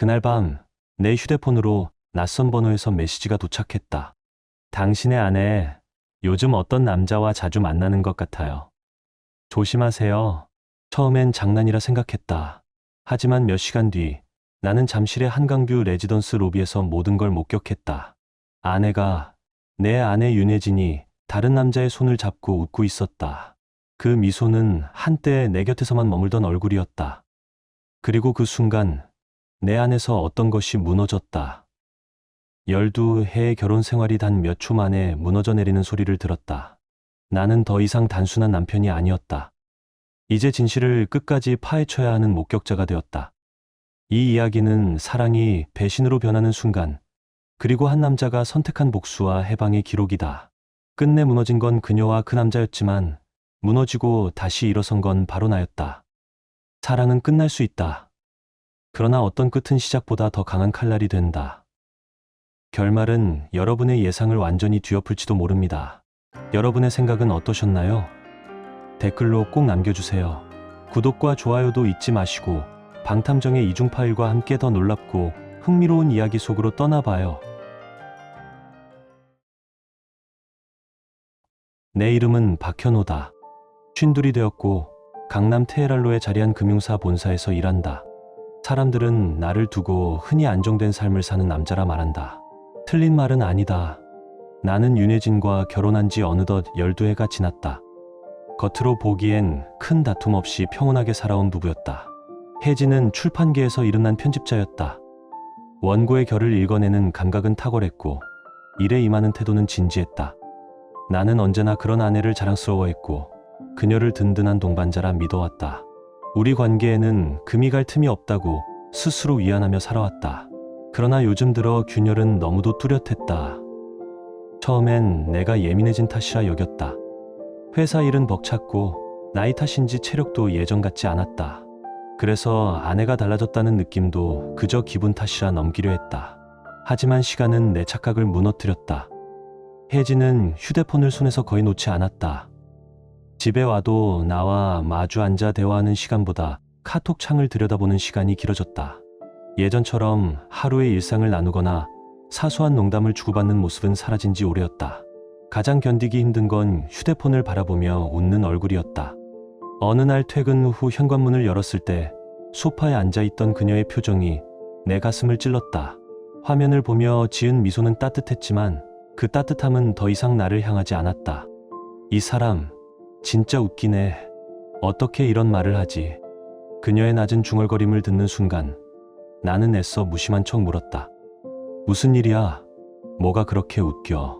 그날 밤 내 휴대폰으로 낯선 번호에서 메시지가 도착했다. 당신의 아내, 요즘 어떤 남자와 자주 만나는 것 같아요. 조심하세요. 처음엔 장난이라 생각했다. 하지만 몇 시간 뒤 나는 잠실의 한강뷰 레지던스 로비에서 모든 걸 목격했다. 내 아내 윤혜진이 다른 남자의 손을 잡고 웃고 있었다. 그 미소는 한때 내 곁에서만 머물던 얼굴이었다. 그리고 그 순간 내 안에서 어떤 것이 무너졌다. 12해의 결혼 생활이 단 몇 초 만에 무너져 내리는 소리를 들었다. 나는 더 이상 단순한 남편이 아니었다. 이제 진실을 끝까지 파헤쳐야 하는 목격자가 되었다. 이 이야기는 사랑이 배신으로 변하는 순간, 그리고 한 남자가 선택한 복수와 해방의 기록이다. 끝내 무너진 건 그녀와 그 남자였지만 무너지고 다시 일어선 건 바로 나였다. 사랑은 끝날 수 있다. 그러나 어떤 끝은 시작보다 더 강한 칼날이 된다. 결말은 여러분의 예상을 완전히 뒤엎을지도 모릅니다. 여러분의 생각은 어떠셨나요? 댓글로 꼭 남겨주세요. 구독과 좋아요도 잊지 마시고 방탐정의 이중 파일과 함께 더 놀랍고 흥미로운 이야기 속으로 떠나봐요. 내 이름은 박현호다. 52이 되었고 강남 테헤랄로에 자리한 금융사 본사에서 일한다. 사람들은 나를 두고 흔히 안정된 삶을 사는 남자라 말한다. 틀린 말은 아니다. 나는 윤혜진과 결혼한 지 어느덧 12해가 지났다. 겉으로 보기엔 큰 다툼 없이 평온하게 살아온 부부였다. 혜진은 출판계에서 이름난 편집자였다. 원고의 결을 읽어내는 감각은 탁월했고 일에 임하는 태도는 진지했다. 나는 언제나 그런 아내를 자랑스러워했고 그녀를 든든한 동반자라 믿어왔다. 우리 관계에는 금이 갈 틈이 없다고 스스로 위안하며 살아왔다. 그러나 요즘 들어 균열은 너무도 뚜렷했다. 처음엔 내가 예민해진 탓이라 여겼다. 회사 일은 벅찼고 나이 탓인지 체력도 예전 같지 않았다. 그래서 아내가 달라졌다는 느낌도 그저 기분 탓이라 넘기려 했다. 하지만 시간은 내 착각을 무너뜨렸다. 혜진은 휴대폰을 손에서 거의 놓지 않았다. 집에 와도 나와 마주 앉아 대화하는 시간보다 카톡 창을 들여다보는 시간이 길어졌다. 예전처럼 하루의 일상을 나누거나 사소한 농담을 주고받는 모습은 사라진 지 오래였다. 가장 견디기 힘든 건 휴대폰을 바라보며 웃는 얼굴이었다. 어느 날 퇴근 후 현관문을 열었을 때 소파에 앉아있던 그녀의 표정이 내 가슴을 찔렀다. 화면을 보며 지은 미소는 따뜻했지만 그 따뜻함은 더 이상 나를 향하지 않았다. 이 사람 진짜 웃기네. 어떻게 이런 말을 하지? 그녀의 낮은 중얼거림을 듣는 순간 나는 애써 무심한 척 물었다. 무슨 일이야? 뭐가 그렇게 웃겨?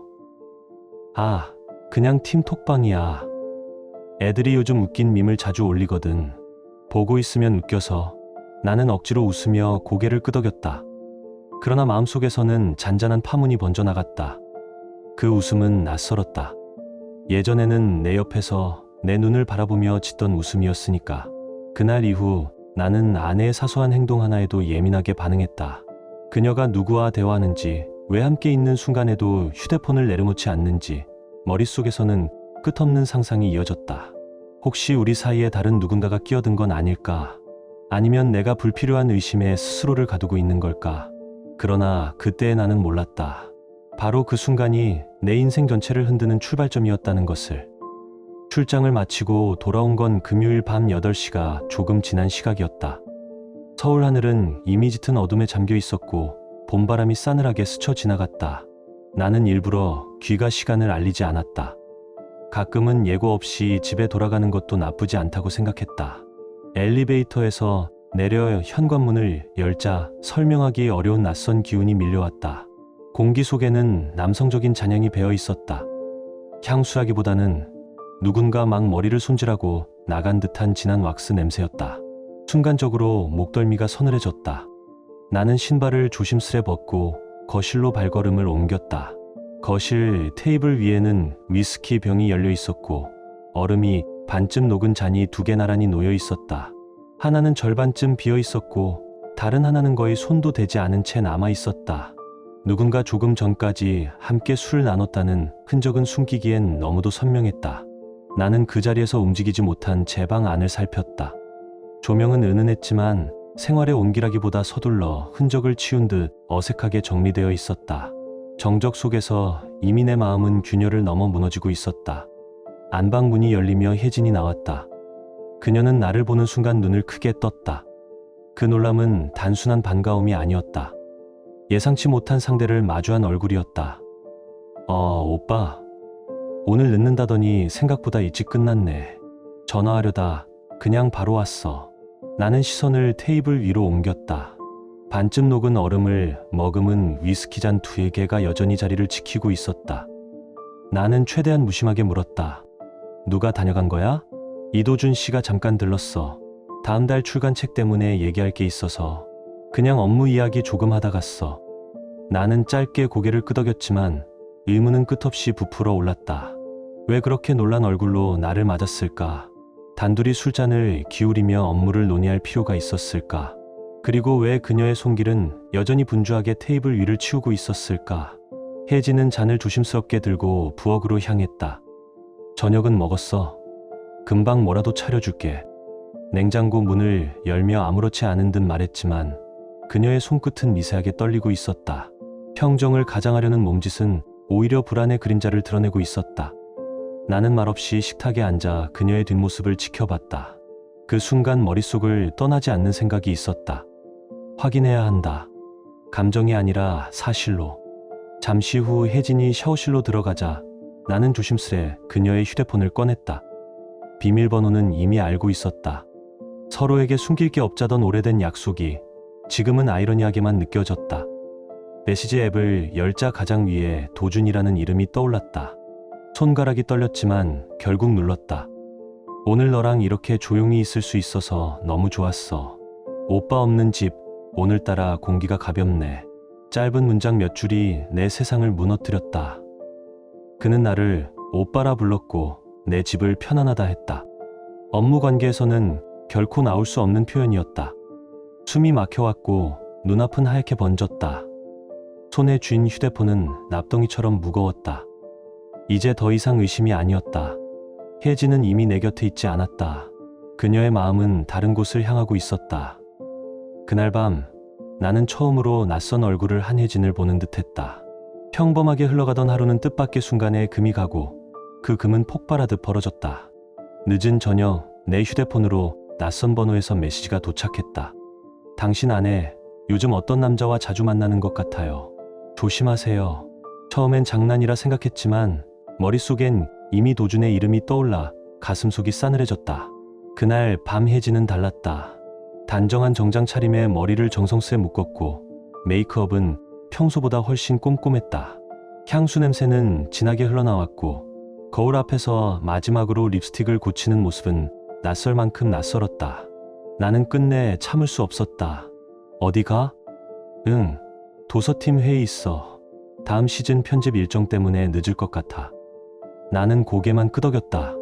아, 그냥 팀 톡방이야. 애들이 요즘 웃긴 밈을 자주 올리거든. 보고 있으면 웃겨서. 나는 억지로 웃으며 고개를 끄덕였다. 그러나 마음속에서는 잔잔한 파문이 번져나갔다. 그 웃음은 낯설었다. 예전에는 내 옆에서 내 눈을 바라보며 짓던 웃음이었으니까. 그날 이후 나는 아내의 사소한 행동 하나에도 예민하게 반응했다. 그녀가 누구와 대화하는지, 왜 함께 있는 순간에도 휴대폰을 내려놓지 않는지 머릿속에서는 끝없는 상상이 이어졌다. 혹시 우리 사이에 다른 누군가가 끼어든 건 아닐까? 아니면 내가 불필요한 의심에 스스로를 가두고 있는 걸까? 그러나 그때의 나는 몰랐다. 바로 그 순간이 내 인생 전체를 흔드는 출발점이었다는 것을. 출장을 마치고 돌아온 건 금요일 밤 8시가 조금 지난 시각이었다. 서울 하늘은 이미 짙은 어둠에 잠겨 있었고 봄바람이 싸늘하게 스쳐 지나갔다. 나는 일부러 귀가 시간을 알리지 않았다. 가끔은 예고 없이 집에 돌아가는 것도 나쁘지 않다고 생각했다. 엘리베이터에서 내려 현관문을 열자 설명하기 어려운 낯선 기운이 밀려왔다. 공기 속에는 남성적인 잔향이 배어 있었다. 향수라기보다는 누군가 막 머리를 손질하고 나간 듯한 진한 왁스 냄새였다. 순간적으로 목덜미가 서늘해졌다. 나는 신발을 조심스레 벗고 거실로 발걸음을 옮겼다. 거실 테이블 위에는 위스키 병이 열려 있었고 얼음이 반쯤 녹은 잔이 2개 나란히 놓여 있었다. 하나는 절반쯤 비어 있었고 다른 하나는 거의 손도 대지 않은 채 남아 있었다. 누군가 조금 전까지 함께 술을 나눴다는 흔적은 숨기기엔 너무도 선명했다. 나는 그 자리에서 움직이지 못한 제 방 안을 살폈다. 조명은 은은했지만 생활에 온기라기보다 서둘러 흔적을 치운 듯 어색하게 정리되어 있었다. 정적 속에서 이미 내 마음은 균열을 넘어 무너지고 있었다. 안방 문이 열리며 혜진이 나왔다. 그녀는 나를 보는 순간 눈을 크게 떴다. 그 놀람은 단순한 반가움이 아니었다. 예상치 못한 상대를 마주한 얼굴이었다. 오빠. 오늘 늦는다더니 생각보다 일찍 끝났네. 전화하려다 그냥 바로 왔어. 나는 시선을 테이블 위로 옮겼다. 반쯤 녹은 얼음을 머금은 위스키잔 2개가 여전히 자리를 지키고 있었다. 나는 최대한 무심하게 물었다. 누가 다녀간 거야? 이도준 씨가 잠깐 들렀어. 다음 달 출간책 때문에 얘기할 게 있어서 그냥 업무 이야기 조금 하다 갔어. 나는 짧게 고개를 끄덕였지만 의문은 끝없이 부풀어 올랐다. 왜 그렇게 놀란 얼굴로 나를 맞았을까? 단둘이 술잔을 기울이며 업무를 논의할 필요가 있었을까? 그리고 왜 그녀의 손길은 여전히 분주하게 테이블 위를 치우고 있었을까? 혜진은 잔을 조심스럽게 들고 부엌으로 향했다. 저녁은 먹었어. 금방 뭐라도 차려줄게. 냉장고 문을 열며 아무렇지 않은 듯 말했지만 그녀의 손끝은 미세하게 떨리고 있었다. 평정을 가장하려는 몸짓은 오히려 불안의 그림자를 드러내고 있었다. 나는 말없이 식탁에 앉아 그녀의 뒷모습을 지켜봤다. 그 순간 머릿속을 떠나지 않는 생각이 있었다. 확인해야 한다. 감정이 아니라 사실로. 잠시 후 혜진이 샤워실로 들어가자 나는 조심스레 그녀의 휴대폰을 꺼냈다. 비밀번호는 이미 알고 있었다. 서로에게 숨길 게 없자던 오래된 약속이 지금은 아이러니하게만 느껴졌다. 메시지 앱을 열자 가장 위에 도준이라는 이름이 떠올랐다. 손가락이 떨렸지만 결국 눌렀다. 오늘 너랑 이렇게 조용히 있을 수 있어서 너무 좋았어. 오빠 없는 집, 오늘따라 공기가 가볍네. 짧은 문장 몇 줄이 내 세상을 무너뜨렸다. 그는 나를 오빠라 불렀고 내 집을 편안하다 했다. 업무 관계에서는 결코 나올 수 없는 표현이었다. 숨이 막혀왔고 눈앞은 하얗게 번졌다. 손에 쥔 휴대폰은 납덩이처럼 무거웠다. 이제 더 이상 의심이 아니었다. 혜진은 이미 내 곁에 있지 않았다. 그녀의 마음은 다른 곳을 향하고 있었다. 그날 밤 나는 처음으로 낯선 얼굴을 한혜진을 보는 듯했다. 평범하게 흘러가던 하루는 뜻밖의 순간에 금이 가고 그 금은 폭발하듯 벌어졌다. 늦은 저녁 내 휴대폰으로 낯선 번호에서 메시지가 도착했다. 당신 아내, 요즘 어떤 남자와 자주 만나는 것 같아요. 조심하세요. 처음엔 장난이라 생각했지만 머릿속엔 이미 도준의 이름이 떠올라 가슴속이 싸늘해졌다. 그날 밤 혜진은 달랐다. 단정한 정장 차림에 머리를 정성스레 묶었고 메이크업은 평소보다 훨씬 꼼꼼했다. 향수 냄새는 진하게 흘러나왔고 거울 앞에서 마지막으로 립스틱을 고치는 모습은 낯설 만큼 낯설었다. 나는 끝내 참을 수 없었다. 어디가? 응, 도서팀 회의 있어. 다음 시즌 편집 일정 때문에 늦을 것 같아. 나는 고개만 끄덕였다.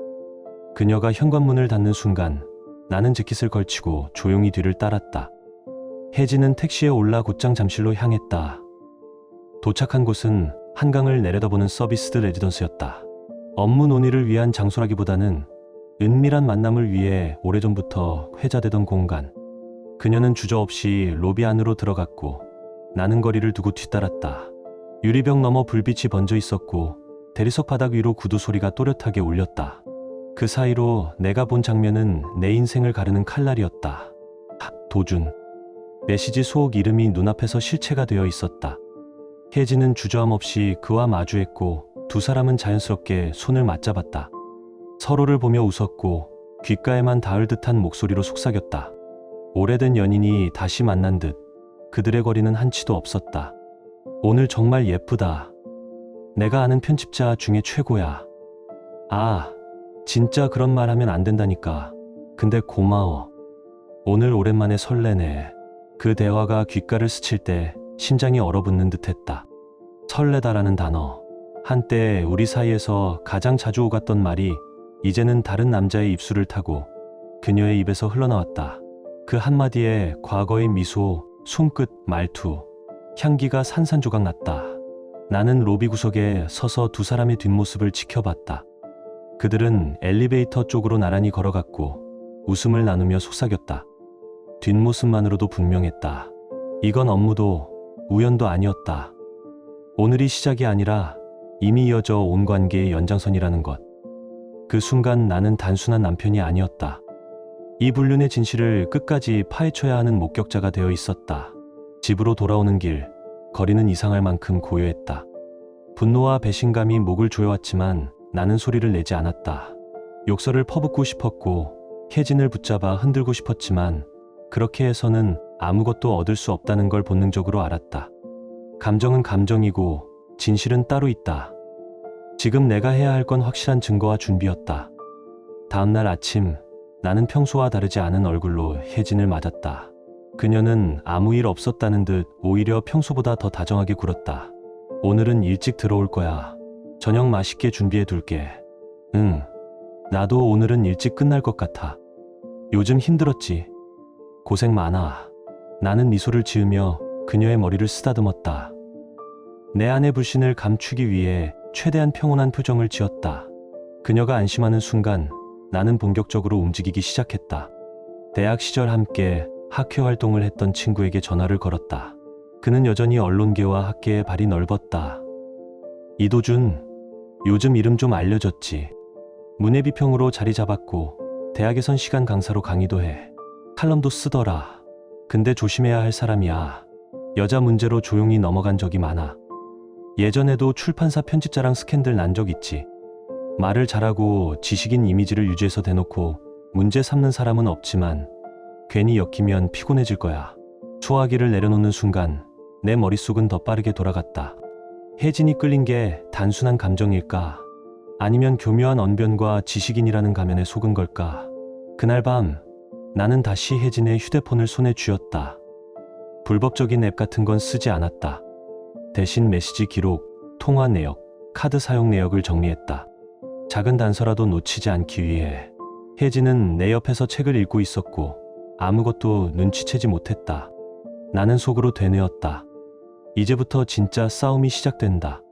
그녀가 현관문을 닫는 순간 나는 재킷을 걸치고 조용히 뒤를 따랐다. 혜진은 택시에 올라 곧장 잠실로 향했다. 도착한 곳은 한강을 내려다보는 서비스드 레지던스였다. 업무 논의를 위한 장소라기보다는 은밀한 만남을 위해 오래전부터 회자되던 공간. 그녀는 주저없이 로비 안으로 들어갔고 나는 거리를 두고 뒤따랐다. 유리병 너머 불빛이 번져 있었고 대리석 바닥 위로 구두 소리가 또렷하게 울렸다. 그 사이로 내가 본 장면은 내 인생을 가르는 칼날이었다. 도준. 메시지 속 이름이 눈앞에서 실체가 되어 있었다. 혜진은 주저함 없이 그와 마주했고 두 사람은 자연스럽게 손을 맞잡았다. 서로를 보며 웃었고 귓가에만 닿을 듯한 목소리로 속삭였다. 오래된 연인이 다시 만난 듯 그들의 거리는 한치도 없었다. 오늘 정말 예쁘다. 내가 아는 편집자 중에 최고야. 아, 진짜 그런 말 하면 안 된다니까. 근데 고마워. 오늘 오랜만에 설레네. 그 대화가 귓가를 스칠 때 심장이 얼어붙는 듯했다. 설레다라는 단어. 한때 우리 사이에서 가장 자주 오갔던 말이 이제는 다른 남자의 입술을 타고 그녀의 입에서 흘러나왔다. 그 한마디에 과거의 미소, 손끝, 말투, 향기가 산산조각 났다. 나는 로비 구석에 서서 두 사람의 뒷모습을 지켜봤다. 그들은 엘리베이터 쪽으로 나란히 걸어갔고 웃음을 나누며 속삭였다. 뒷모습만으로도 분명했다. 이건 업무도 우연도 아니었다. 오늘이 시작이 아니라 이미 이어져 온 관계의 연장선이라는 것. 그 순간 나는 단순한 남편이 아니었다. 이 불륜의 진실을 끝까지 파헤쳐야 하는 목격자가 되어 있었다. 집으로 돌아오는 길, 거리는 이상할 만큼 고요했다. 분노와 배신감이 목을 조여왔지만 나는 소리를 내지 않았다. 욕설을 퍼붓고 싶었고 혜진을 붙잡아 흔들고 싶었지만 그렇게 해서는 아무것도 얻을 수 없다는 걸 본능적으로 알았다. 감정은 감정이고 진실은 따로 있다. 지금 내가 해야 할 건 확실한 증거와 준비였다. 다음날 아침, 나는 평소와 다르지 않은 얼굴로 혜진을 맞았다. 그녀는 아무 일 없었다는 듯 오히려 평소보다 더 다정하게 굴었다. 오늘은 일찍 들어올 거야. 저녁 맛있게 준비해 둘게. 응, 나도 오늘은 일찍 끝날 것 같아. 요즘 힘들었지? 고생 많아. 나는 미소를 지으며 그녀의 머리를 쓰다듬었다. 내 안의 불신을 감추기 위해 최대한 평온한 표정을 지었다. 그녀가 안심하는 순간 나는 본격적으로 움직이기 시작했다. 대학 시절 함께 학회 활동을 했던 친구에게 전화를 걸었다. 그는 여전히 언론계와 학계에 발이 넓었다. 이도준, 요즘 이름 좀 알려졌지. 문예비평으로 자리 잡았고 대학에선 시간 강사로 강의도 해. 칼럼도 쓰더라. 근데 조심해야 할 사람이야. 여자 문제로 조용히 넘어간 적이 많아. 예전에도 출판사 편집자랑 스캔들 난 적 있지. 말을 잘하고 지식인 이미지를 유지해서 대놓고 문제 삼는 사람은 없지만 괜히 엮이면 피곤해질 거야. 소화기를 내려놓는 순간 내 머릿속은 더 빠르게 돌아갔다. 혜진이 끌린 게 단순한 감정일까? 아니면 교묘한 언변과 지식인이라는 가면에 속은 걸까? 그날 밤 나는 다시 혜진의 휴대폰을 손에 쥐었다. 불법적인 앱 같은 건 쓰지 않았다. 대신 메시지 기록, 통화 내역, 카드 사용 내역을 정리했다. 작은 단서라도 놓치지 않기 위해. 혜진은 내 옆에서 책을 읽고 있었고 아무것도 눈치채지 못했다. 나는 속으로 되뇌었다. 이제부터 진짜 싸움이 시작된다.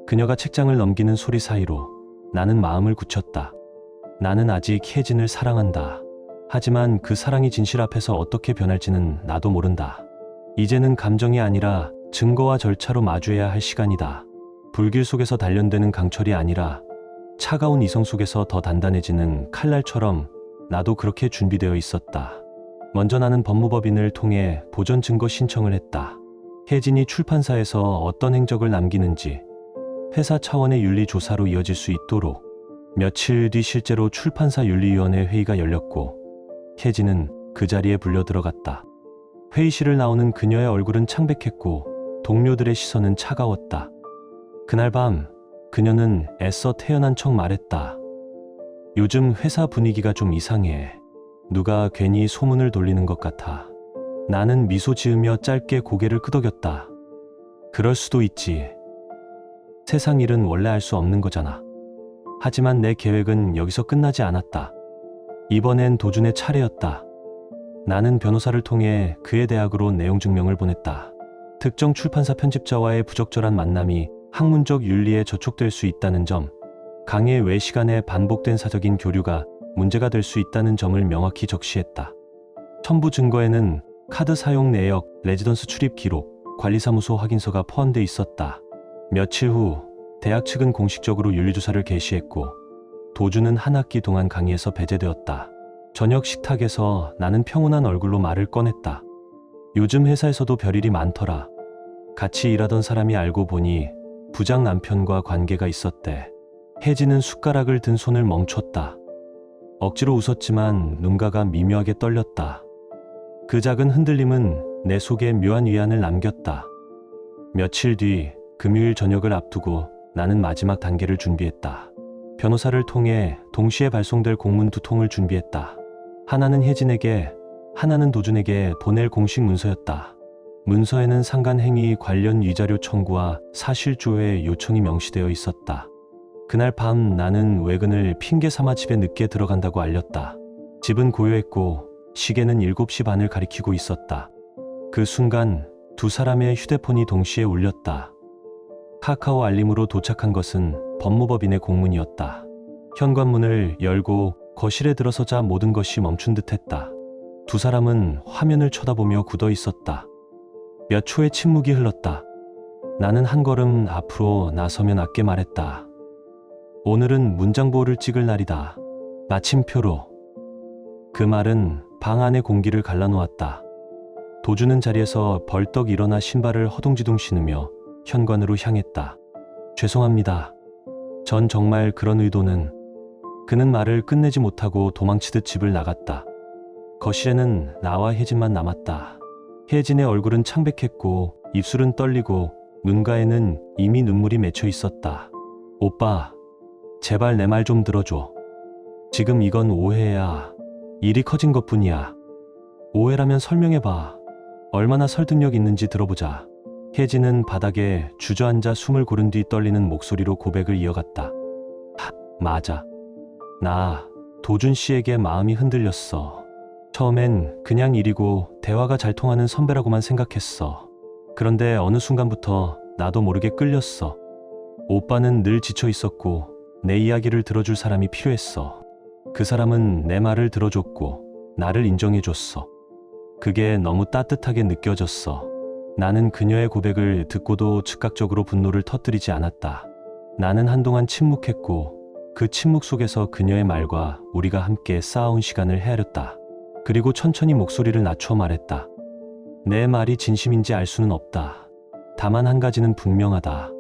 그녀가 책장을 넘기는 소리 사이로 나는 마음을 굳혔다. 나는 아직 혜진을 사랑한다. 하지만 그 사랑이 진실 앞에서 어떻게 변할지는 나도 모른다. 이제는 감정이 아니라 증거와 절차로 마주해야 할 시간이다. 불길 속에서 단련되는 강철이 아니라 차가운 이성 속에서 더 단단해지는 칼날처럼 나도 그렇게 준비되어 있었다. 먼저 나는 법무법인을 통해 보존 증거 신청을 했다. 혜진이 출판사에서 어떤 행적을 남기는지 회사 차원의 윤리조사로 이어질 수 있도록. 며칠 뒤 실제로 출판사 윤리위원회 회의가 열렸고 혜진은 그 자리에 불려 들어갔다. 회의실을 나오는 그녀의 얼굴은 창백했고 동료들의 시선은 차가웠다. 그날 밤 그녀는 애써 태연한 척 말했다. 요즘 회사 분위기가 좀 이상해. 누가 괜히 소문을 돌리는 것 같아. 나는 미소 지으며 짧게 고개를 끄덕였다. 그럴 수도 있지. 세상 일은 원래 알 수 없는 거잖아. 하지만 내 계획은 여기서 끝나지 않았다. 이번엔 도준의 차례였다. 나는 변호사를 통해 그의 대학으로 내용 증명을 보냈다. 특정 출판사 편집자와의 부적절한 만남이 학문적 윤리에 저촉될 수 있다는 점, 강의 외 시간에 반복된 사적인 교류가 문제가 될 수 있다는 점을 명확히 적시했다. 첨부 증거에는 카드 사용 내역, 레지던스 출입 기록, 관리사무소 확인서가 포함돼 있었다. 며칠 후 대학 측은 공식적으로 윤리조사를 개시했고 도준은 한 학기 동안 강의에서 배제되었다. 저녁 식탁에서 나는 평온한 얼굴로 말을 꺼냈다. 요즘 회사에서도 별일이 많더라. 같이 일하던 사람이 알고 보니 부장 남편과 관계가 있었대. 혜진은 숟가락을 든 손을 멈췄다. 억지로 웃었지만 눈가가 미묘하게 떨렸다. 그 작은 흔들림은 내 속에 묘한 위안을 남겼다. 며칠 뒤 금요일 저녁을 앞두고 나는 마지막 단계를 준비했다. 변호사를 통해 동시에 발송될 공문 2통을 준비했다. 하나는 혜진에게, 하나는 도준에게 보낼 공식 문서였다. 문서에는 상간행위 관련 위자료 청구와 사실조회 요청이 명시되어 있었다. 그날 밤 나는 외근을 핑계 삼아 집에 늦게 들어간다고 알렸다. 집은 고요했고 시계는 7시 반을 가리키고 있었다. 그 순간 두 사람의 휴대폰이 동시에 울렸다. 카카오 알림으로 도착한 것은 법무법인의 공문이었다. 현관문을 열고 거실에 들어서자 모든 것이 멈춘 듯했다. 두 사람은 화면을 쳐다보며 굳어 있었다. 몇 초의 침묵이 흘렀다. 나는 한 걸음 앞으로 나서며 낮게 말했다. 오늘은 문장보호를 찍을 날이다. 마침표로. 그 말은 방 안의 공기를 갈라놓았다. 도주는 자리에서 벌떡 일어나 신발을 허둥지둥 신으며 현관으로 향했다. 죄송합니다. 전 정말 그런 의도는. 그는 말을 끝내지 못하고 도망치듯 집을 나갔다. 거실에는 나와 혜진만 남았다. 혜진의 얼굴은 창백했고 입술은 떨리고 눈가에는 이미 눈물이 맺혀 있었다. 오빠, 제발 내 말 좀 들어줘. 지금 이건 오해야. 일이 커진 것뿐이야. 오해라면 설명해봐. 얼마나 설득력 있는지 들어보자. 혜진은 바닥에 주저앉아 숨을 고른 뒤 떨리는 목소리로 고백을 이어갔다. 맞아. 나 도준 씨에게 마음이 흔들렸어. 처음엔 그냥 일이고 대화가 잘 통하는 선배라고만 생각했어. 그런데 어느 순간부터 나도 모르게 끌렸어. 오빠는 늘 지쳐 있었고 내 이야기를 들어줄 사람이 필요했어. 그 사람은 내 말을 들어줬고 나를 인정해줬어. 그게 너무 따뜻하게 느껴졌어. 나는 그녀의 고백을 듣고도 즉각적으로 분노를 터뜨리지 않았다. 나는 한동안 침묵했고 그 침묵 속에서 그녀의 말과 우리가 함께 쌓아온 시간을 헤아렸다. 그리고 천천히 목소리를 낮춰 말했다. 내 말이 진심인지 알 수는 없다. 다만 한 가지는 분명하다.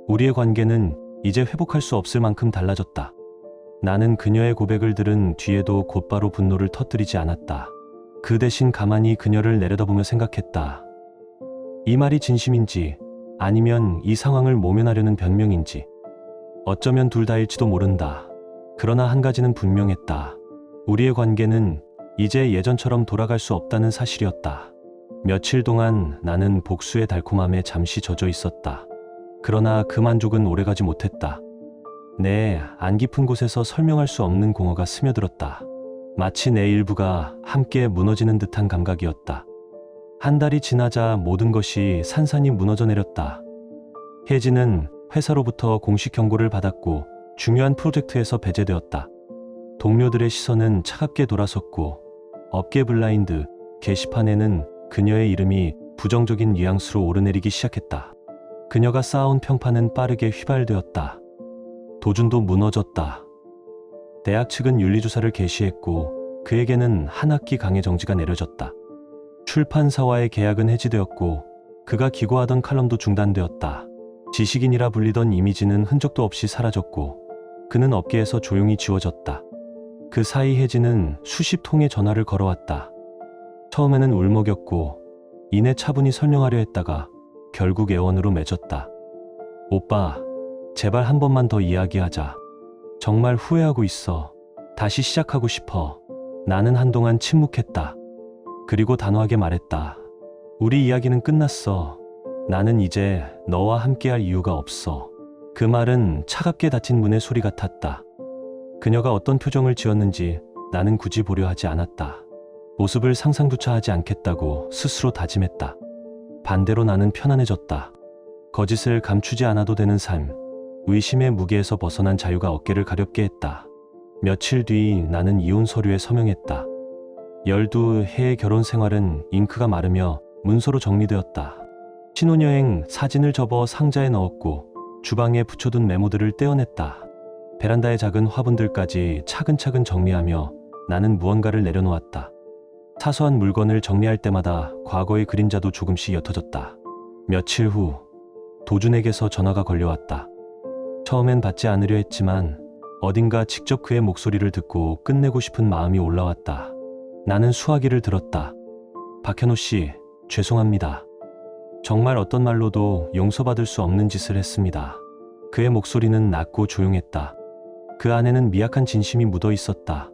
우리의 관계는 이제 회복할 수 없을 만큼 달라졌다. 나는 그녀의 고백을 들은 뒤에도 곧바로 분노를 터뜨리지 않았다. 그 대신 가만히 그녀를 내려다보며 생각했다. 이 말이 진심인지 아니면 이 상황을 모면하려는 변명인지. 어쩌면 둘 다일지도 모른다. 그러나 한 가지는 분명했다. 우리의 관계는 이제 예전처럼 돌아갈 수 없다는 사실이었다. 며칠 동안 나는 복수의 달콤함에 잠시 젖어 있었다. 그러나 그 만족은 오래가지 못했다. 내 안 깊은 곳에서 설명할 수 없는 공허가 스며들었다. 마치 내 일부가 함께 무너지는 듯한 감각이었다. 한 달이 지나자 모든 것이 산산이 무너져 내렸다. 혜진은 회사로부터 공식 경고를 받았고 중요한 프로젝트에서 배제되었다. 동료들의 시선은 차갑게 돌아섰고 업계 블라인드 게시판에는 그녀의 이름이 부정적인 뉘앙스로 오르내리기 시작했다. 그녀가 쌓아온 평판은 빠르게 휘발되었다. 도준도 무너졌다. 대학 측은 윤리조사를 개시했고 그에게는 한 학기 강의 정지가 내려졌다. 출판사와의 계약은 해지되었고 그가 기고하던 칼럼도 중단되었다. 지식인이라 불리던 이미지는 흔적도 없이 사라졌고 그는 업계에서 조용히 지워졌다. 그 사이 혜진은 수십 통의 전화를 걸어왔다. 처음에는 울먹였고 이내 차분히 설명하려 했다가 결국 애원으로 맺었다. 오빠, 제발 한 번만 더 이야기하자. 정말 후회하고 있어. 다시 시작하고 싶어. 나는 한동안 침묵했다. 그리고 단호하게 말했다. 우리 이야기는 끝났어. 나는 이제 너와 함께할 이유가 없어. 그 말은 차갑게 닫힌 문의 소리 같았다. 그녀가 어떤 표정을 지었는지 나는 굳이 보려 하지 않았다. 모습을 상상조차 하지 않겠다고 스스로 다짐했다. 반대로 나는 편안해졌다. 거짓을 감추지 않아도 되는 삶, 의심의 무게에서 벗어난 자유가 어깨를 가렵게 했다. 며칠 뒤 나는 이혼 서류에 서명했다. 12해의 결혼 생활은 잉크가 마르며 문서로 정리되었다. 신혼여행 사진을 접어 상자에 넣었고 주방에 붙여둔 메모들을 떼어냈다. 베란다의 작은 화분들까지 차근차근 정리하며 나는 무언가를 내려놓았다. 사소한 물건을 정리할 때마다 과거의 그림자도 조금씩 옅어졌다. 며칠 후 도준에게서 전화가 걸려왔다. 처음엔 받지 않으려 했지만 어딘가 직접 그의 목소리를 듣고 끝내고 싶은 마음이 올라왔다. 나는 수화기를 들었다. 박현호 씨, 죄송합니다. 정말 어떤 말로도 용서받을 수 없는 짓을 했습니다. 그의 목소리는 낮고 조용했다. 그 안에는 미약한 진심이 묻어 있었다.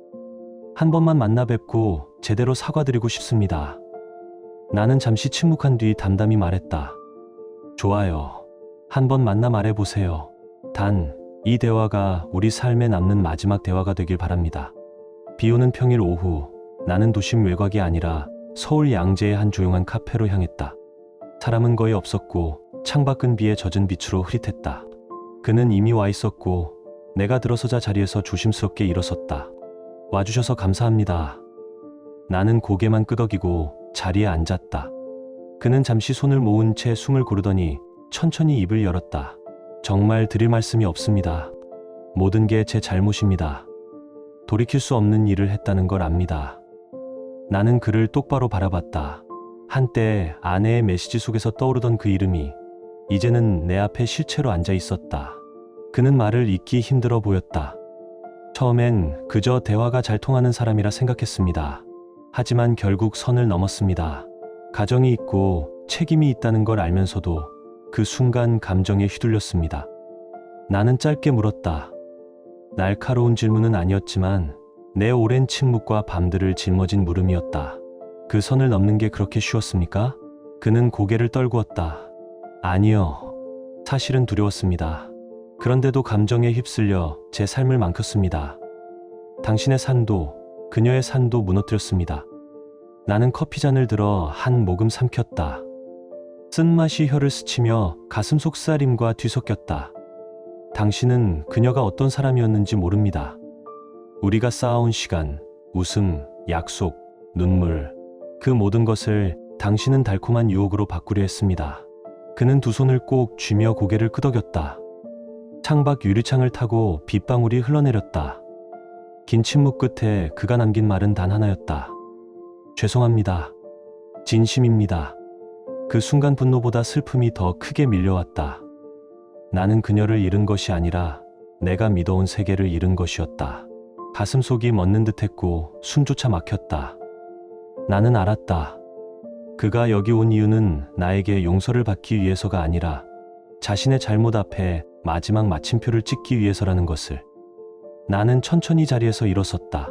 한 번만 만나 뵙고 제대로 사과드리고 싶습니다. 나는 잠시 침묵한 뒤 담담히 말했다. 좋아요. 한 번 만나 말해보세요. 단, 이 대화가 우리 삶에 남는 마지막 대화가 되길 바랍니다. 비 오는 평일 오후, 나는 도심 외곽이 아니라 서울 양재의 한 조용한 카페로 향했다. 사람은 거의 없었고 창밖은 비에 젖은 빛으로 흐릿했다. 그는 이미 와 있었고 내가 들어서자 자리에서 조심스럽게 일어섰다. 와주셔서 감사합니다. 나는 고개만 끄덕이고 자리에 앉았다. 그는 잠시 손을 모은 채 숨을 고르더니 천천히 입을 열었다. 정말 드릴 말씀이 없습니다. 모든 게 제 잘못입니다. 돌이킬 수 없는 일을 했다는 걸 압니다. 나는 그를 똑바로 바라봤다. 한때 아내의 메시지 속에서 떠오르던 그 이름이 이제는 내 앞에 실체로 앉아 있었다. 그는 말을 잇기 힘들어 보였다. 처음엔 그저 대화가 잘 통하는 사람이라 생각했습니다. 하지만 결국 선을 넘었습니다. 가정이 있고 책임이 있다는 걸 알면서도 그 순간 감정에 휘둘렸습니다. 나는 짧게 물었다. 날카로운 질문은 아니었지만 내 오랜 침묵과 밤들을 짊어진 물음이었다. 그 선을 넘는 게 그렇게 쉬웠습니까? 그는 고개를 떨구었다. 아니요. 사실은 두려웠습니다. 그런데도 감정에 휩쓸려 제 삶을 망쳤습니다. 당신의 산도, 그녀의 산도 무너뜨렸습니다. 나는 커피잔을 들어 한 모금 삼켰다. 쓴맛이 혀를 스치며 가슴 속 쓰라림과 뒤섞였다. 당신은 그녀가 어떤 사람이었는지 모릅니다. 우리가 쌓아온 시간, 웃음, 약속, 눈물, 그 모든 것을 당신은 달콤한 유혹으로 바꾸려 했습니다. 그는 두 손을 꼭 쥐며 고개를 끄덕였다. 창밖 유리창을 타고 빗방울이 흘러내렸다. 긴 침묵 끝에 그가 남긴 말은 단 하나였다. 죄송합니다. 진심입니다. 그 순간 분노보다 슬픔이 더 크게 밀려왔다. 나는 그녀를 잃은 것이 아니라 내가 믿어온 세계를 잃은 것이었다. 가슴속이 멎는 듯했고 숨조차 막혔다. 나는 알았다. 그가 여기 온 이유는 나에게 용서를 받기 위해서가 아니라 자신의 잘못 앞에 마지막 마침표를 찍기 위해서라는 것을. 나는 천천히 자리에서 일어섰다.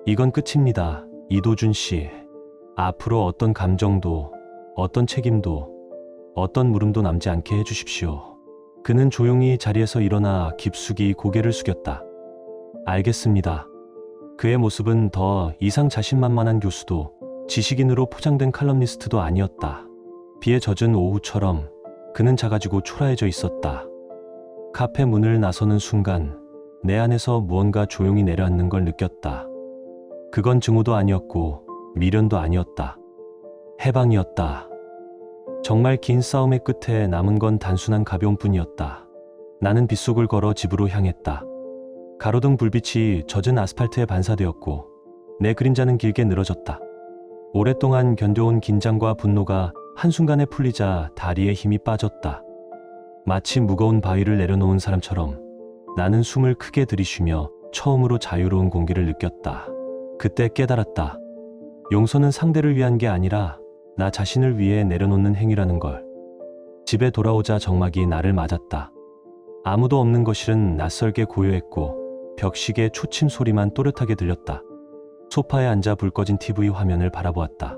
이건 끝입니다, 이도준 씨. 앞으로 어떤 감정도, 어떤 책임도, 어떤 물음도 남지 않게 해주십시오. 그는 조용히 자리에서 일어나 깊숙이 고개를 숙였다. 알겠습니다. 그의 모습은 더 이상 자신만만한 교수도 지식인으로 포장된 칼럼니스트도 아니었다. 비에 젖은 오후처럼 그는 작아지고 초라해져 있었다. 카페 문을 나서는 순간 내 안에서 무언가 조용히 내려앉는 걸 느꼈다. 그건 증오도 아니었고 미련도 아니었다. 해방이었다. 정말 긴 싸움의 끝에 남은 건 단순한 가벼움뿐이었다. 나는 빗속을 걸어 집으로 향했다. 가로등 불빛이 젖은 아스팔트에 반사되었고 내 그림자는 길게 늘어졌다. 오랫동안 견뎌온 긴장과 분노가 한순간에 풀리자 다리에 힘이 빠졌다. 마치 무거운 바위를 내려놓은 사람처럼 나는 숨을 크게 들이쉬며 처음으로 자유로운 공기를 느꼈다. 그때 깨달았다. 용서는 상대를 위한 게 아니라 나 자신을 위해 내려놓는 행위라는 걸. 집에 돌아오자 정막이 나를 맞았다. 아무도 없는 거실은 낯설게 고요했고 벽시계 초침 소리만 또렷하게 들렸다. 소파에 앉아 불 꺼진 TV 화면을 바라보았다.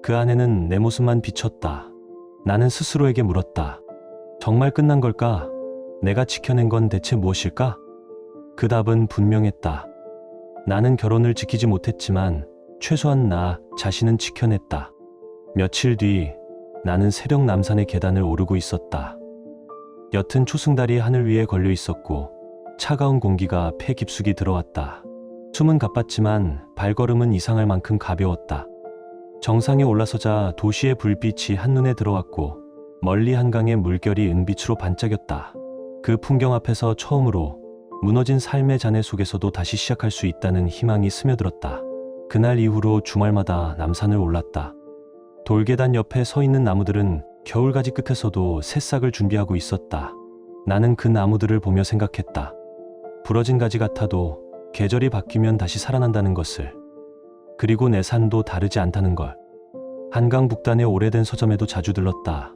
그 안에는 내 모습만 비쳤다. 나는 스스로에게 물었다. 정말 끝난 걸까? 내가 지켜낸 건 대체 무엇일까? 그 답은 분명했다. 나는 결혼을 지키지 못했지만 최소한 나 자신은 지켜냈다. 며칠 뒤 나는 새벽 남산의 계단을 오르고 있었다. 옅은 초승달이 하늘 위에 걸려 있었고 차가운 공기가 폐 깊숙이 들어왔다. 숨은 가빴지만 발걸음은 이상할 만큼 가벼웠다. 정상에 올라서자 도시의 불빛이 한눈에 들어왔고 멀리 한강의 물결이 은빛으로 반짝였다. 그 풍경 앞에서 처음으로 무너진 삶의 잔해 속에서도 다시 시작할 수 있다는 희망이 스며들었다. 그날 이후로 주말마다 남산을 올랐다. 돌계단 옆에 서 있는 나무들은 겨울가지 끝에서도 새싹을 준비하고 있었다. 나는 그 나무들을 보며 생각했다. 부러진 가지 같아도 계절이 바뀌면 다시 살아난다는 것을. 그리고 내 산도 다르지 않다는 걸. 한강 북단의 오래된 서점에도 자주 들렀다.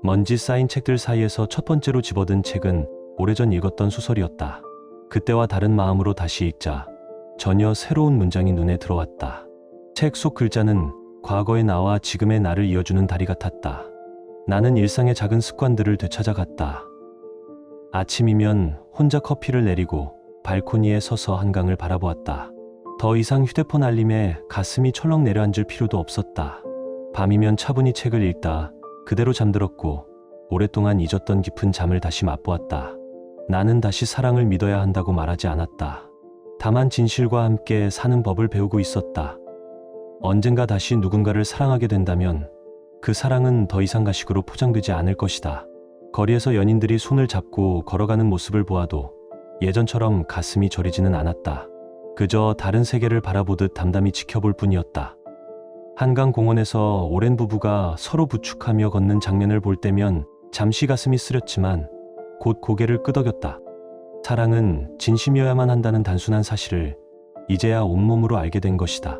먼지 쌓인 책들 사이에서 첫 번째로 집어든 책은 오래전 읽었던 소설이었다. 그때와 다른 마음으로 다시 읽자 전혀 새로운 문장이 눈에 들어왔다. 책 속 글자는 과거의 나와 지금의 나를 이어주는 다리 같았다. 나는 일상의 작은 습관들을 되찾아갔다. 아침이면 혼자 커피를 내리고 발코니에 서서 한강을 바라보았다. 더 이상 휴대폰 알림에 가슴이 철렁 내려앉을 필요도 없었다. 밤이면 차분히 책을 읽다 그대로 잠들었고 오랫동안 잊었던 깊은 잠을 다시 맛보았다. 나는 다시 사랑을 믿어야 한다고 말하지 않았다. 다만 진실과 함께 사는 법을 배우고 있었다. 언젠가 다시 누군가를 사랑하게 된다면 그 사랑은 더 이상 가식으로 포장되지 않을 것이다. 거리에서 연인들이 손을 잡고 걸어가는 모습을 보아도 예전처럼 가슴이 저리지는 않았다. 그저 다른 세계를 바라보듯 담담히 지켜볼 뿐이었다. 한강 공원에서 오랜 부부가 서로 부축하며 걷는 장면을 볼 때면 잠시 가슴이 쓰렸지만 곧 고개를 끄덕였다. 사랑은 진심이어야만 한다는 단순한 사실을 이제야 온몸으로 알게 된 것이다.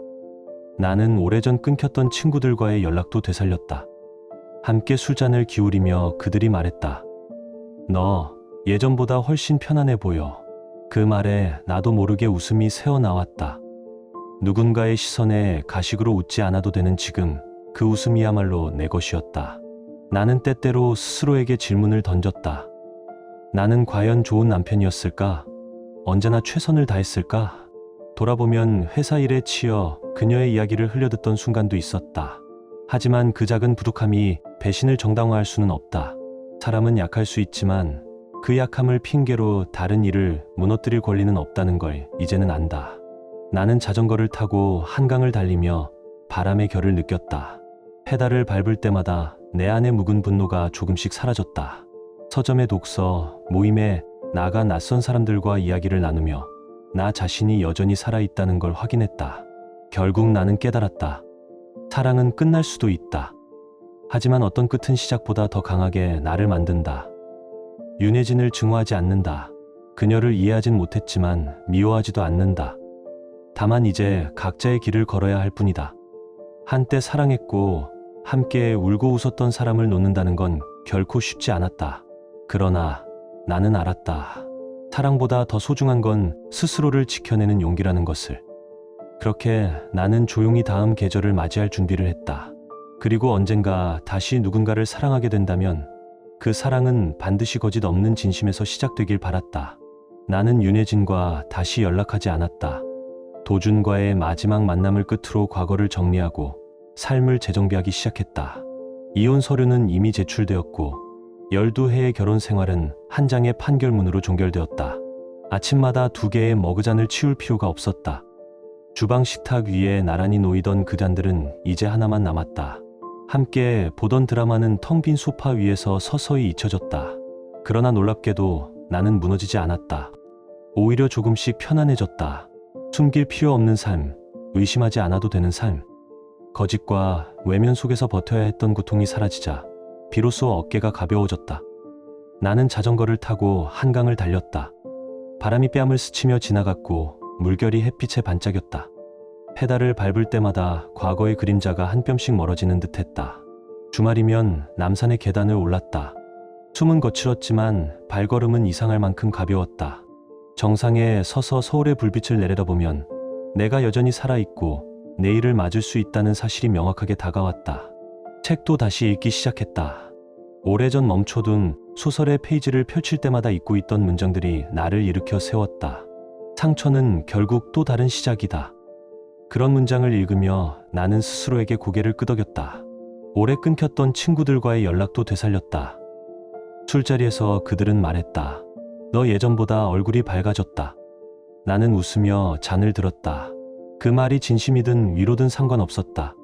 나는 오래전 끊겼던 친구들과의 연락도 되살렸다. 함께 술잔을 기울이며 그들이 말했다. 너 예전보다 훨씬 편안해 보여. 그 말에 나도 모르게 웃음이 새어나왔다. 누군가의 시선에 가식으로 웃지 않아도 되는 지금, 그 웃음이야말로 내 것이었다. 나는 때때로 스스로에게 질문을 던졌다. 나는 과연 좋은 남편이었을까? 언제나 최선을 다했을까? 돌아보면 회사 일에 치여 그녀의 이야기를 흘려듣던 순간도 있었다. 하지만 그 작은 부족함이 배신을 정당화할 수는 없다. 사람은 약할 수 있지만 그 약함을 핑계로 다른 일을 무너뜨릴 권리는 없다는 걸 이제는 안다. 나는 자전거를 타고 한강을 달리며 바람의 결을 느꼈다. 페달을 밟을 때마다 내 안의 묵은 분노가 조금씩 사라졌다. 서점의 독서, 모임에 나가 낯선 사람들과 이야기를 나누며 나 자신이 여전히 살아있다는 걸 확인했다. 결국 나는 깨달았다. 사랑은 끝날 수도 있다. 하지만 어떤 끝은 시작보다 더 강하게 나를 만든다. 윤혜진을 증오하지 않는다. 그녀를 이해하진 못했지만 미워하지도 않는다. 다만 이제 각자의 길을 걸어야 할 뿐이다. 한때 사랑했고 함께 울고 웃었던 사람을 놓는다는 건 결코 쉽지 않았다. 그러나 나는 알았다. 사랑보다 더 소중한 건 스스로를 지켜내는 용기라는 것을. 그렇게 나는 조용히 다음 계절을 맞이할 준비를 했다. 그리고 언젠가 다시 누군가를 사랑하게 된다면 그 사랑은 반드시 거짓 없는 진심에서 시작되길 바랐다. 나는 윤혜진과 다시 연락하지 않았다. 도준과의 마지막 만남을 끝으로 과거를 정리하고 삶을 재정비하기 시작했다. 이혼 서류는 이미 제출되었고 12해의 결혼 생활은 한 장의 판결문으로 종결되었다. 아침마다 2개의 머그잔을 치울 필요가 없었다. 주방 식탁 위에 나란히 놓이던 그 잔들은 이제 하나만 남았다. 함께 보던 드라마는 텅 빈 소파 위에서 서서히 잊혀졌다. 그러나 놀랍게도 나는 무너지지 않았다. 오히려 조금씩 편안해졌다. 숨길 필요 없는 삶, 의심하지 않아도 되는 삶. 거짓과 외면 속에서 버텨야 했던 고통이 사라지자 비로소 어깨가 가벼워졌다. 나는 자전거를 타고 한강을 달렸다. 바람이 뺨을 스치며 지나갔고 물결이 햇빛에 반짝였다. 페달을 밟을 때마다 과거의 그림자가 한 뼘씩 멀어지는 듯했다. 주말이면 남산의 계단을 올랐다. 숨은 거칠었지만 발걸음은 이상할 만큼 가벼웠다. 정상에 서서 서울의 불빛을 내려다보면 내가 여전히 살아있고 내일을 맞을 수 있다는 사실이 명확하게 다가왔다. 책도 다시 읽기 시작했다. 오래전 멈춰둔 소설의 페이지를 펼칠 때마다 잊고 있던 문장들이 나를 일으켜 세웠다. 상처는 결국 또 다른 시작이다. 그런 문장을 읽으며 나는 스스로에게 고개를 끄덕였다. 오래 끊겼던 친구들과의 연락도 되살렸다. 술자리에서 그들은 말했다. 너 예전보다 얼굴이 밝아졌다. 나는 웃으며 잔을 들었다. 그 말이 진심이든 위로든 상관없었다.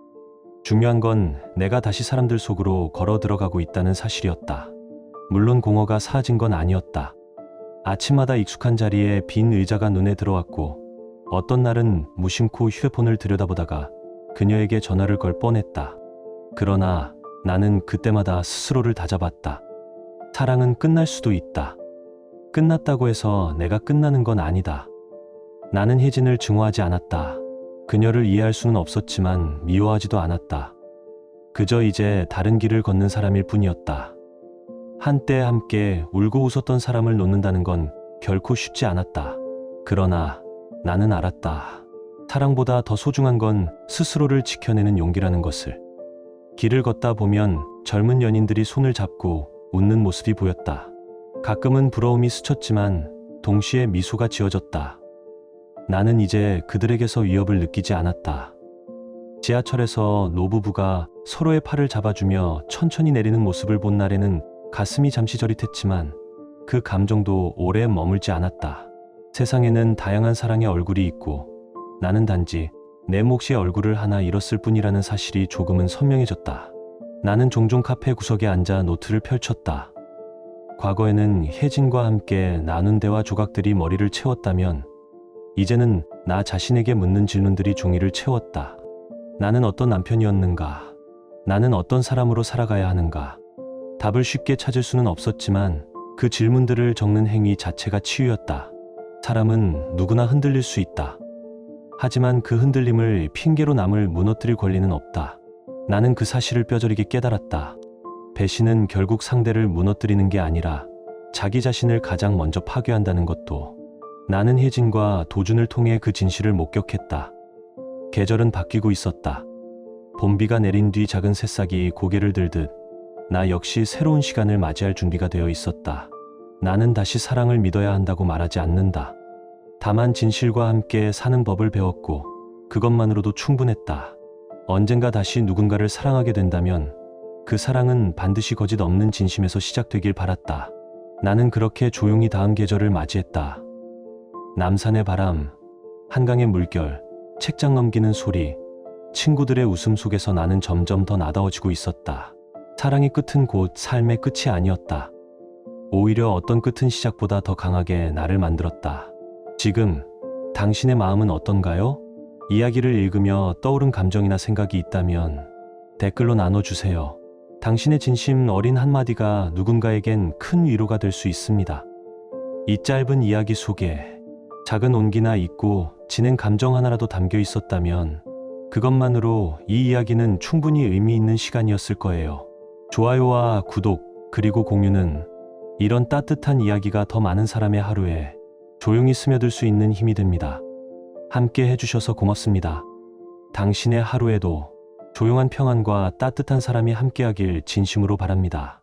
중요한 건 내가 다시 사람들 속으로 걸어 들어가고 있다는 사실이었다. 물론 공허가 사라진 건 아니었다. 아침마다 익숙한 자리에 빈 의자가 눈에 들어왔고 어떤 날은 무심코 휴대폰을 들여다보다가 그녀에게 전화를 걸 뻔했다. 그러나 나는 그때마다 스스로를 다잡았다. 사랑은 끝날 수도 있다. 끝났다고 해서 내가 끝나는 건 아니다. 나는 혜진을 증오하지 않았다. 그녀를 이해할 수는 없었지만 미워하지도 않았다. 그저 이제 다른 길을 걷는 사람일 뿐이었다. 한때 함께 울고 웃었던 사람을 놓는다는 건 결코 쉽지 않았다. 그러나 나는 알았다. 사랑보다 더 소중한 건 스스로를 지켜내는 용기라는 것을. 길을 걷다 보면 젊은 연인들이 손을 잡고 웃는 모습이 보였다. 가끔은 부러움이 스쳤지만 동시에 미소가 지어졌다. 나는 이제 그들에게서 위협을 느끼지 않았다. 지하철에서 노부부가 서로의 팔을 잡아주며 천천히 내리는 모습을 본 날에는 가슴이 잠시 저릿했지만 그 감정도 오래 머물지 않았다. 세상에는 다양한 사랑의 얼굴이 있고 나는 단지 내 몫의 얼굴을 하나 잃었을 뿐이라는 사실이 조금은 선명해졌다. 나는 종종 카페 구석에 앉아 노트를 펼쳤다. 과거에는 혜진과 함께 나눈 대화 조각들이 머리를 채웠다면 이제는 나 자신에게 묻는 질문들이 종이를 채웠다. 나는 어떤 남편이었는가? 나는 어떤 사람으로 살아가야 하는가? 답을 쉽게 찾을 수는 없었지만 그 질문들을 적는 행위 자체가 치유였다. 사람은 누구나 흔들릴 수 있다. 하지만 그 흔들림을 핑계로 남을 무너뜨릴 권리는 없다. 나는 그 사실을 뼈저리게 깨달았다. 배신은 결국 상대를 무너뜨리는 게 아니라 자기 자신을 가장 먼저 파괴한다는 것도. 나는 혜진과 도준을 통해 그 진실을 목격했다. 계절은 바뀌고 있었다. 봄비가 내린 뒤 작은 새싹이 고개를 들듯 나 역시 새로운 시간을 맞이할 준비가 되어 있었다. 나는 다시 사랑을 믿어야 한다고 말하지 않는다. 다만 진실과 함께 사는 법을 배웠고 그것만으로도 충분했다. 언젠가 다시 누군가를 사랑하게 된다면 그 사랑은 반드시 거짓 없는 진심에서 시작되길 바랐다. 나는 그렇게 조용히 다음 계절을 맞이했다. 남산의 바람, 한강의 물결, 책장 넘기는 소리, 친구들의 웃음 속에서 나는 점점 더 나다워지고 있었다. 사랑의 끝은 곧 삶의 끝이 아니었다. 오히려 어떤 끝은 시작보다 더 강하게 나를 만들었다. 지금 당신의 마음은 어떤가요? 이야기를 읽으며 떠오른 감정이나 생각이 있다면 댓글로 나눠주세요. 당신의 진심 어린 한마디가 누군가에겐 큰 위로가 될 수 있습니다. 이 짧은 이야기 속에 작은 온기나 잊고 지낸 감정 하나라도 담겨 있었다면 그것만으로 이 이야기는 충분히 의미 있는 시간이었을 거예요. 좋아요와 구독 그리고 공유는 이런 따뜻한 이야기가 더 많은 사람의 하루에 조용히 스며들 수 있는 힘이 됩니다. 함께 해주셔서 고맙습니다. 당신의 하루에도 조용한 평안과 따뜻한 사람이 함께하길 진심으로 바랍니다.